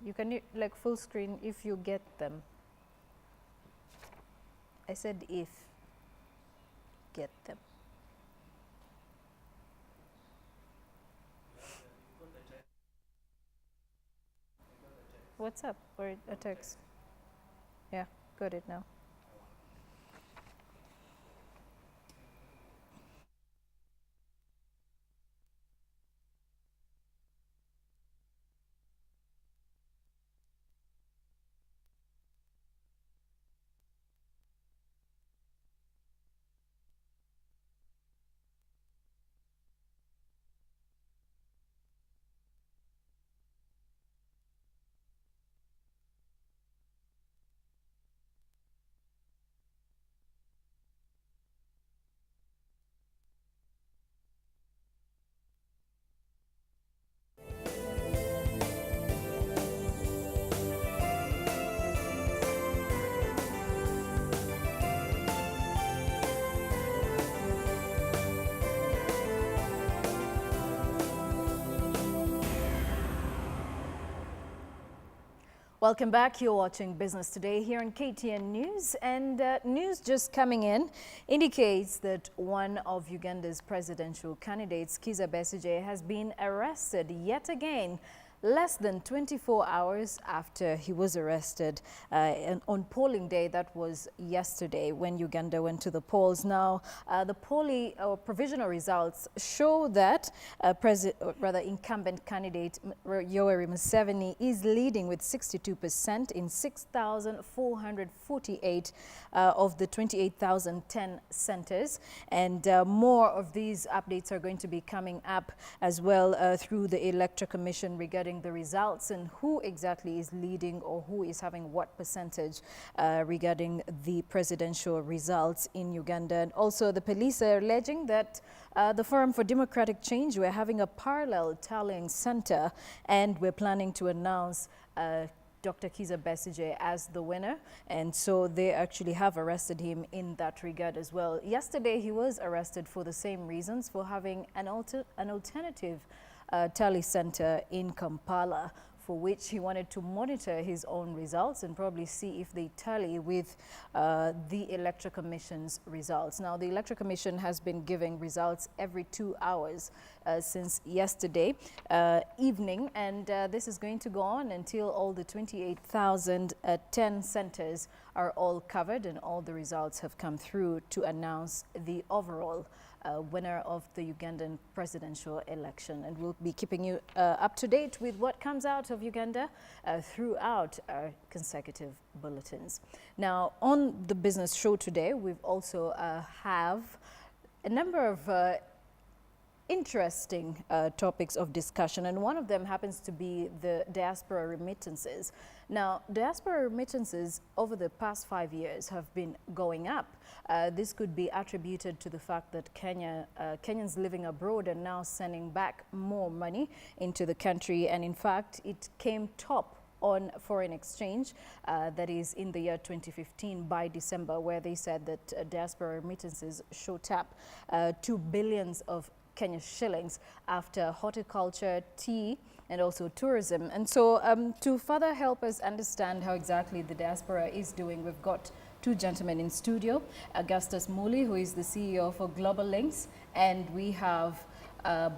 You can like full screen if you get them. I said if. Get them. What's up? Or a text? Yeah, got it now. Welcome back. You're watching Business Today here on KTN News, and news just coming in indicates that one of Uganda's presidential candidates, Kizza Besigye, has been arrested yet again less than 24 hours after he was arrested on polling day. That was yesterday when Uganda went to the polls. Now, the provisional results show that incumbent candidate Yoweri Museveni is leading with 62% in 6,448 of the 28,010 centers. And more of these updates are going to be coming up as well through the Electoral Commission regarding the results and who exactly is leading or who is having what percentage regarding the presidential results in Uganda. And also the police are alleging that the Forum for Democratic Change, we're having a parallel tallying center, and we're planning to announce Dr. Kizza Besigye as the winner, and so they actually have arrested him in that regard as well. Yesterday he was arrested for the same reasons, for having an alternative tally center in Kampala, for which he wanted to monitor his own results and probably see if they tally with the Electoral Commission's results. Now, the Electoral Commission has been giving results every 2 hours since yesterday evening, and this is going to go on until all the 28,010 centers are all covered and all the results have come through to announce the overall winner of the Ugandan presidential election. And we'll be keeping you up to date with what comes out of Uganda throughout our consecutive bulletins. Now, on the business show today, we've also have a number of interesting topics of discussion, and one of them happens to be the diaspora remittances. Now, diaspora remittances over the past 5 years have been going up. This could be attributed to the fact that Kenyans living abroad are now sending back more money into the country, and in fact, it came top on foreign exchange, that is in the year 2015 by December, where they said that diaspora remittances shot up 2 billion of Kenya shillings after horticulture, tea, and also tourism. And so to further help us understand how exactly the diaspora is doing, we've got two gentlemen in studio, Augustus Muli, who is the CEO for Global Links, and we have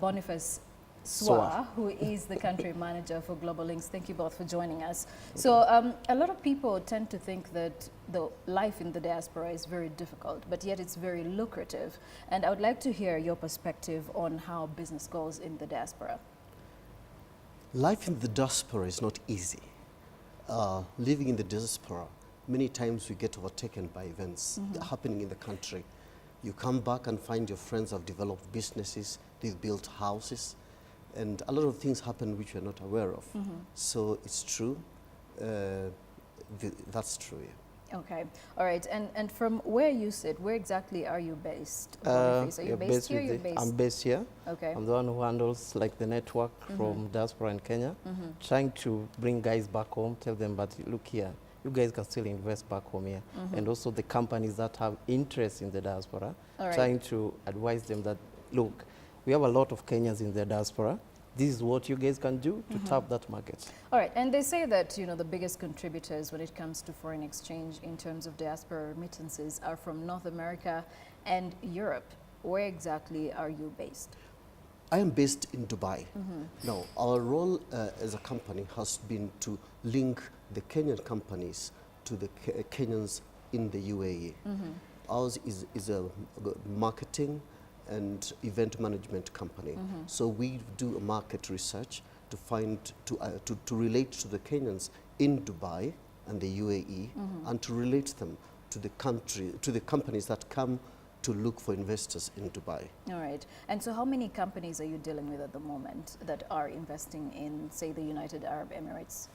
Boniface Swa, who is the country manager for Global Links. Thank you both for joining us. So a lot of people tend to think that the life in the diaspora is very difficult, but yet it's very lucrative. And I would like to hear your perspective on how business goes in the diaspora. Life in the diaspora is not easy. Living in the diaspora, many times we get overtaken by events happening in the country. You come back and find your friends have developed businesses, they've built houses, and a lot of things happen which you're not aware of. So it's true. That's true, yeah. Okay, all right. And from where you sit, where exactly are you based? Are you based here? You're based? I'm based here. Okay. I'm the one who handles like the network from diaspora in Kenya, trying to bring guys back home, tell them, but look here, you guys can still invest back home here. And also the companies that have interest in the diaspora, trying to advise them that, look, we have a lot of Kenyans in the diaspora, this is what you guys can do to tap that market. All right, and they say that, you know, the biggest contributors when it comes to foreign exchange in terms of diaspora remittances are from North America and Europe. Where exactly are you based? I am based in Dubai. Now, our role as a company has been to link the Kenyan companies to the Kenyans in the UAE. Ours is a marketing and event management company. So we do a market research to find, to relate to the Kenyans in Dubai and the UAE, and to relate them to the country, to the companies that come to look for investors in Dubai. All right. And so how many companies are you dealing with at the moment that are investing in, say, the United Arab Emirates?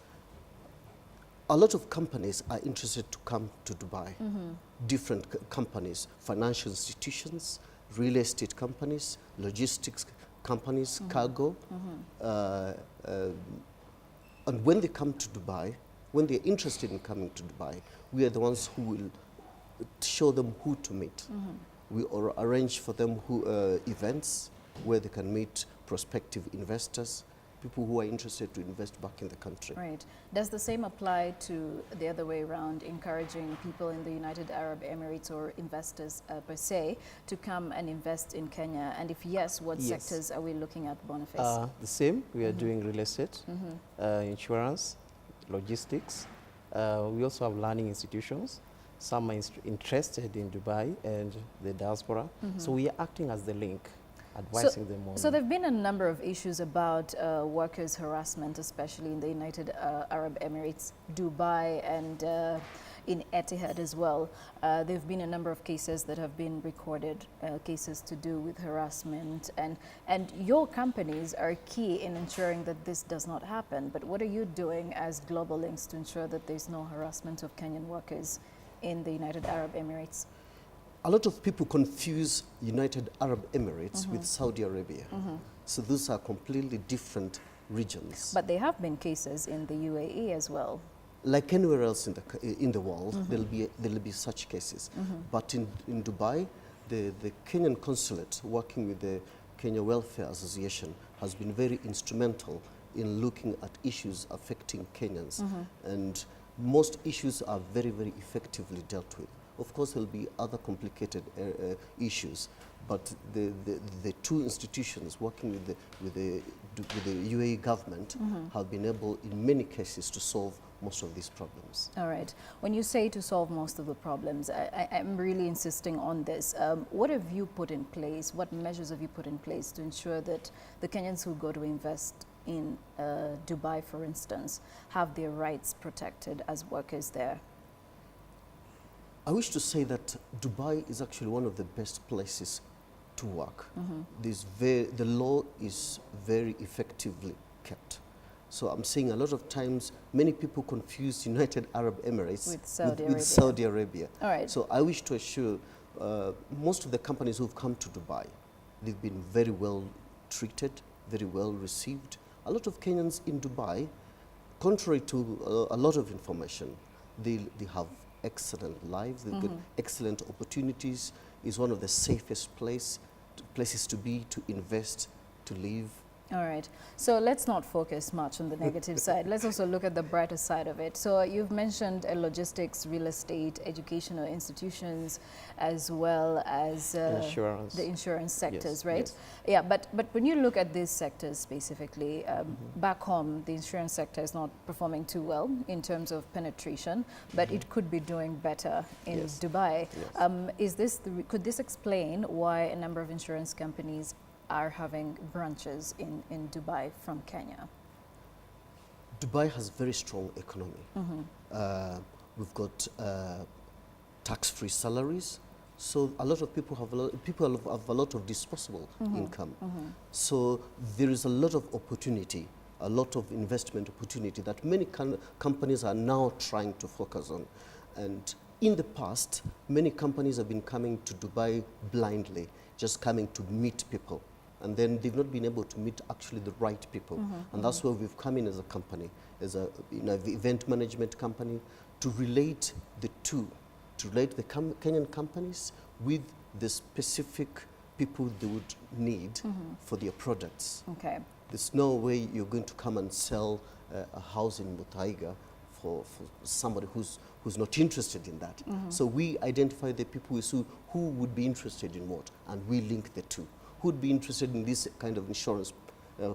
A lot of companies are interested to come to Dubai. Different companies, financial institutions, real estate companies, logistics companies, cargo. And when they come to Dubai, when they're interested in coming to Dubai, we are the ones who will show them who to meet. We arrange for them events where they can meet prospective investors, people who are interested to invest back in the country. Right. Does the same apply to the other way around, encouraging people in the United Arab Emirates or investors per se to come and invest in Kenya? And if yes, what sectors are we looking at, Boniface? The same. We are doing real estate, insurance, logistics. We also have learning institutions. Some are interested in Dubai and the diaspora. So we are acting as the link, advising them on. So there have been a number of issues about workers' harassment, especially in the United Arab Emirates, Dubai, and in Etihad as well. There have been a number of cases that have been recorded, cases to do with harassment, and your companies are key in ensuring that this does not happen. But what are you doing as Global Links to ensure that there's no harassment of Kenyan workers in the United Arab Emirates? A lot of people confuse United Arab Emirates with Saudi Arabia. So those are completely different regions. But there have been cases in the UAE as well. Like anywhere else in the world, there'll be such cases. But in Dubai, the Kenyan consulate, working with the Kenya Welfare Association, has been very instrumental in looking at issues affecting Kenyans. And most issues are very, very effectively dealt with. Of course, there'll be other complicated issues, but the two institutions working with the UAE government have been able, in many cases, to solve most of these problems. All right. When you say to solve most of the problems, I'm really insisting on this. What have you put in place? What measures have you put in place to ensure that the Kenyans who go to invest in Dubai, for instance, have their rights protected as workers there? I wish to say that Dubai is actually one of the best places to work. The law is very effectively kept. So I'm seeing a lot of times many people confuse United Arab Emirates with Saudi Arabia. All right. So I wish to assure most of the companies who've come to Dubai, they've been very well treated, very well received. A lot of Kenyans in Dubai, contrary to a lot of information, they have excellent lives, they've got excellent opportunities. It's one of the safest places to be, to invest, to live. All right. So let's not focus much on the negative side. Let's also look at the brighter side of it. So you've mentioned logistics, real estate, educational institutions, as well as the insurance sectors, right? Yes. Yeah, but when you look at these sectors specifically, back home, the insurance sector is not performing too well in terms of penetration, but it could be doing better in Dubai. Yes. Could this explain why a number of insurance companies are having branches in Dubai from Kenya? Dubai has very strong economy. We've got tax-free salaries, so a lot of people have a lot of disposable income. So there is a lot of opportunity, a lot of investment opportunity that many companies are now trying to focus on. And in the past, many companies have been coming to Dubai blindly, just coming to meet people. And then they've not been able to meet actually the right people. And that's where we've come in as a company, as an event management company, to relate the two, to relate the Kenyan companies with the specific people they would need for their products. Okay. There's no way you're going to come and sell a house in Muthaiga for somebody who's not interested in that. So we identify the people who would be interested in what, and we link the two. Who would be interested in this kind of insurance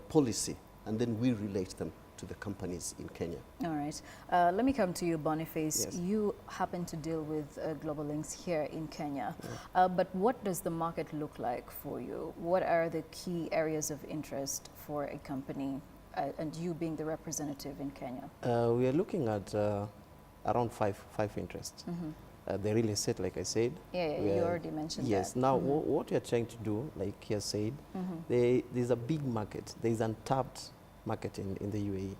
policy, and then we relate them to the companies in Kenya. All right. Let me come to you, Boniface. Yes. You happen to deal with Global Links here in Kenya. Yeah. But what does the market look like for you? What are the key areas of interest for a company, and you being the representative in Kenya? We are looking at around five interests. The real estate, like I said. Yeah, you already mentioned yes. that. Now, what we are trying to do, like he said, there's a big market. There's untapped market in the UAE.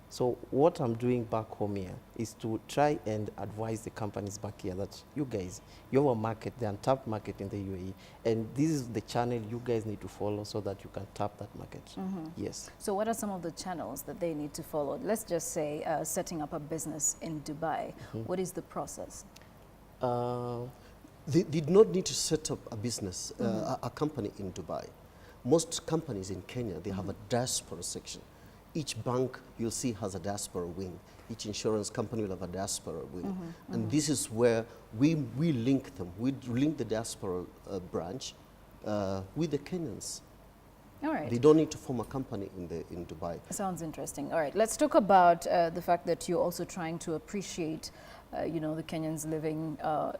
So what I'm doing back home here is to try and advise the companies back here that you guys, you have a market, the untapped market in the UAE, and this is the channel you guys need to follow so that you can tap that market. Yes. So what are some of the channels that they need to follow? Let's just say setting up a business in Dubai. What is the process? They did not need to set up a business, a company in Dubai. Most companies in Kenya, they have a diaspora section. Each bank you'll see has a diaspora wing. Each insurance company will have a diaspora wing. And this is where we link them. We link the diaspora branch with the Kenyans. All right. They don't need to form a company in Dubai. Sounds interesting. All right, let's talk about the fact that you're also trying to appreciate the Kenyans living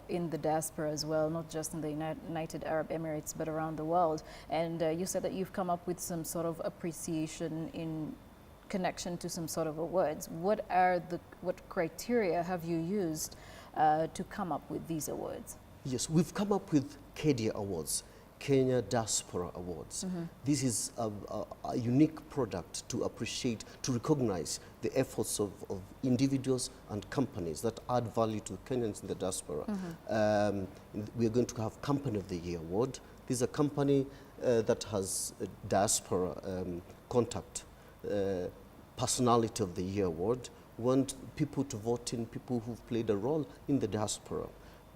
in the diaspora as well, not just in the United Arab Emirates, but around the world. And you said that you've come up with some sort of appreciation in connection to some sort of awards. What criteria have you used to come up with these awards? Yes, we've come up with KDA Awards, Kenya Diaspora Awards. This is a unique product to appreciate, to recognize the efforts of individuals and companies that add value to Kenyans in the diaspora. We are going to have Company of the Year Award. This is a company that has a diaspora contact. Personality of the Year Award. We want people to vote in people who've played a role in the diaspora.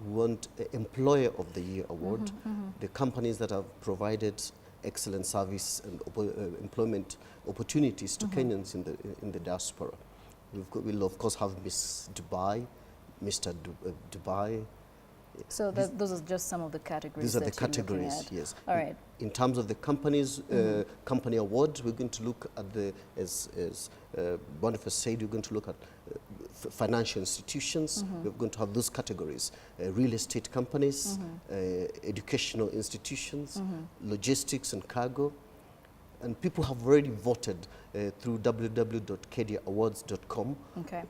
We want Employer of the Year Award. The companies that have provided excellent service and employment opportunities to Kenyans in the diaspora. We'll of course have Miss Dubai, Mr. Dubai. So those are just some of the categories. These are the categories, yes. All right. In terms of the companies, company awards, we're going to look at as Boniface said, we're going to look at financial institutions. We're going to have those categories: real estate companies, educational institutions, logistics and cargo. And people have already voted through www.kdawards.com. Okay.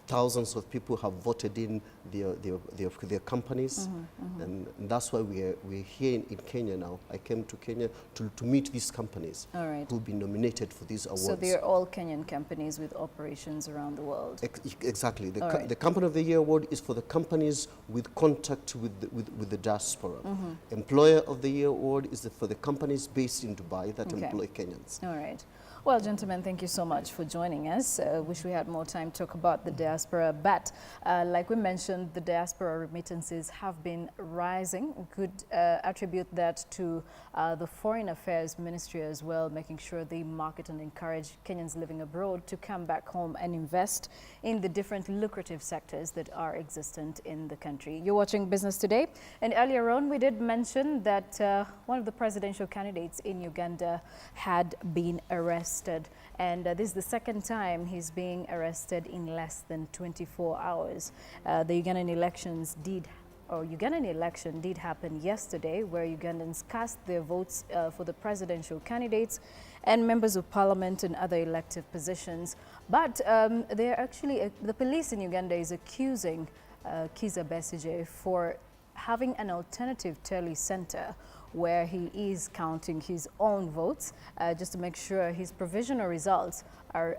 Thousands of people have voted in their companies, and that's why we're here in Kenya now. I came to Kenya to meet these companies who've been nominated for these awards. So they're all Kenyan companies with operations around the world. Exactly. The Company of the Year Award is for the companies with contact with the diaspora. Employer of the Year Award is for the companies based in Dubai that employ Kenyans. All right. Well, gentlemen, thank you so much for joining us. Wish we had more time to talk about the diaspora, but like we mentioned, the diaspora remittances have been rising. We could attribute that to the Foreign Affairs Ministry as well, making sure they market and encourage Kenyans living abroad to come back home and invest in the different lucrative sectors that are existent in the country. You're watching Business Today, and earlier on we did mention that one of the presidential candidates in Uganda had been arrested. And this is the second time he's being arrested in less than 24 hours. The Ugandan election did happen yesterday, where Ugandans cast their votes for the presidential candidates and members of parliament and other elective positions. But the police in Uganda is accusing Kizza Besigye for having an alternative tally center where he is counting his own votes just to make sure his provisional results are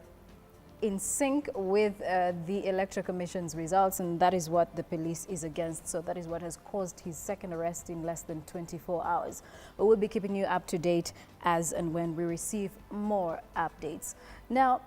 in sync with the Electoral Commission's results, and that is what the police is against. So that is what has caused his second arrest in less than 24 hours. But we'll be keeping you up to date as and when we receive more updates. Now,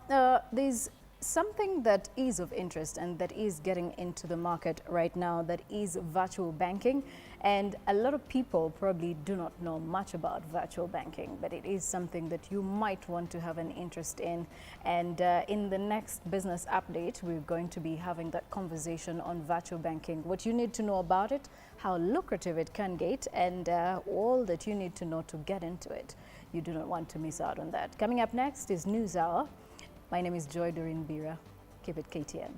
there's Something that is of interest and that is getting into the market right now, that is virtual banking. And a lot of people probably do not know much about virtual banking, but it is something that you might want to have an interest in. And in the next business update, we're going to be having that conversation on virtual banking, what you need to know about it, how lucrative it can get, and all that you need to know to get into it. You do not want to miss out on that. Coming up next is News Hour. My name is Joy Doreen Bira. Keep it KTN.